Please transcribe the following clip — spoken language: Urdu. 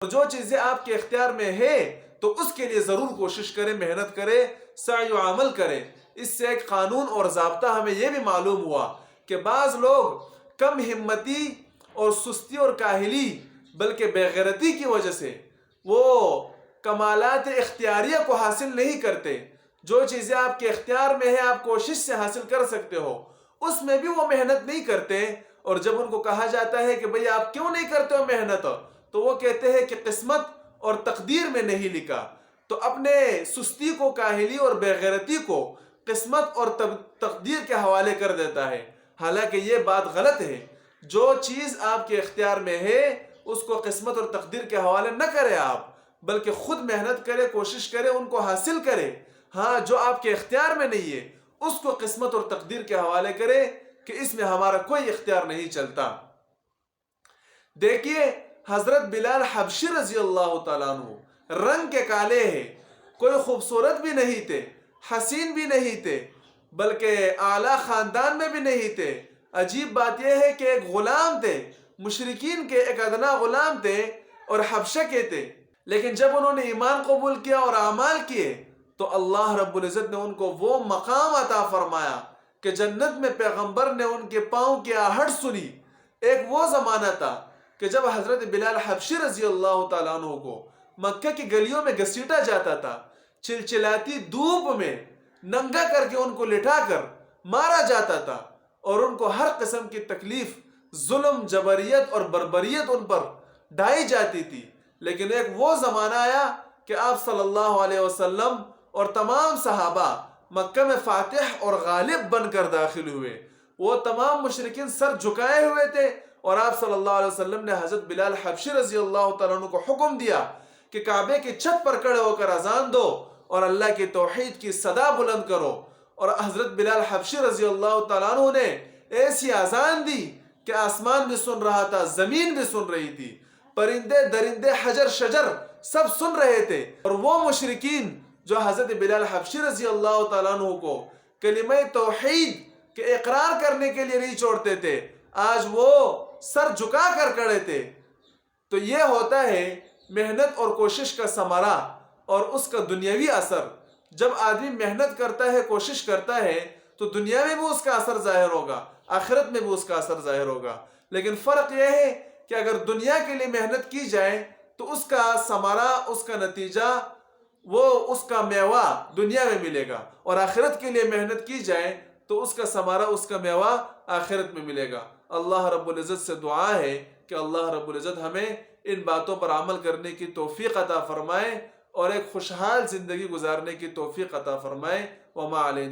جو چیزیں آپ کے اختیار میں ہے تو اس کے لیے ضرور کوشش کرے، محنت کرے، سعی و عمل کرے۔ اس سے ایک قانون اور ضابطہ ہمیں یہ بھی معلوم ہوا کہ بعض لوگ کم ہمتی اور سستی اور کاہلی بلکہ بے غیرتی کی وجہ سے وہ کمالات اختیاریہ کو حاصل نہیں کرتے۔ جو چیزیں آپ کے اختیار میں ہے، آپ کوشش سے حاصل کر سکتے ہو، اس میں بھی وہ محنت نہیں کرتے، اور جب ان کو کہا جاتا ہے کہ بھئی آپ کیوں نہیں کرتے ہو محنت، تو وہ کہتے ہیں کہ قسمت اور تقدیر میں نہیں لکھا۔ تو اپنے سستی کو، کاہلی اور بے غیرتی کو قسمت اور تقدیر کے حوالے کر دیتا ہے، حالانکہ یہ بات غلط ہے۔ جو چیز آپ کے اختیار میں ہے اس کو قسمت اور تقدیر کے حوالے نہ کرے آپ، بلکہ خود محنت کرے، کوشش کرے، ان کو حاصل کرے۔ ہاں، جو آپ کے اختیار میں نہیں ہے اس کو قسمت اور تقدیر کے حوالے کرے کہ اس میں ہمارا کوئی اختیار نہیں چلتا۔ دیکھیے حضرت بلال حبشی رضی اللہ تعالیٰ عنہ رنگ کے کالے ہیں، کوئی خوبصورت بھی نہیں تھے، حسین بھی نہیں تھے، بلکہ اعلیٰ خاندان میں بھی نہیں تھے۔ عجیب بات یہ ہے کہ ایک غلام تھے، مشرکین کے ایک ادنا غلام تھے اور حبشہ کے تھے، لیکن جب انہوں نے ایمان قبول کیا اور اعمال کیے تو اللہ رب العزت نے ان کو وہ مقام عطا فرمایا کہ جنت میں پیغمبر نے ان کے پاؤں کی آہٹ سنی۔ ایک وہ زمانہ تھا کہ جب حضرت بلال حبشی رضی اللہ تعالیٰ عنہ کو مکہ کی گلیوں میں گھسیٹا جاتا تھا، چلچلاتی دھوپ میں ننگا کر کے ان کو لٹا کر مارا جاتا تھا، اور ان کو ہر قسم کی تکلیف، ظلم، جبریت اور بربریت ان پر ڈھائی جاتی تھی۔ لیکن ایک وہ زمانہ آیا کہ آپ صلی اللہ علیہ وسلم اور تمام صحابہ مکہ میں فاتح اور غالب بن کر داخل ہوئے۔ وہ تمام مشرکین سر جھکائے ہوئے تھے، اور آپ صلی اللہ علیہ وسلم نے حضرت بلال حبشی رضی اللہ تعالیٰ عنہ کو حکم دیا کہ کعبے کی چھت پر کھڑے ہو کر اذان دو اور اللہ کی توحید کی صدا بلند کرو۔ اور حضرت بلال حبشی رضی اللہ تعالیٰ عنہ نے ایسی اذان دی کہ آسمان بھی سن رہا تھا، زمین بھی سن رہی تھی، پرندے درندے حجر شجر سب سن رہے تھے۔ اور وہ مشرکین جو حضرت بلال حبشی رضی اللہ تعالیٰ عنہ کو کلمہ توحید کے اقرار کرنے کے لیے نہیں چھوڑتے تھے، آج وہ سر جھکا کر کھڑے تھے۔ تو یہ ہوتا ہے محنت اور کوشش کا ثمرہ اور اس کا دنیاوی اثر۔ جب آدمی محنت کرتا ہے، کوشش کرتا ہے، تو دنیا میں بھی اس کا اثر ظاہر ہوگا، آخرت میں بھی اس کا اثر ظاہر ہوگا۔ لیکن فرق یہ ہے کہ اگر دنیا کے لیے محنت کی جائے تو اس کا ثمرہ، اس کا نتیجہ، وہ اس کا میوہ دنیا میں ملے گا، اور آخرت کے لیے محنت کی جائے تو اس کا ثمرہ، اس کا میوہ آخرت میں ملے گا۔ اللہ رب العزت سے دعا ہے کہ اللہ رب العزت ہمیں ان باتوں پر عمل کرنے کی توفیق عطا فرمائے اور ایک خوشحال زندگی گزارنے کی توفیق عطا فرمائے۔ وما علینا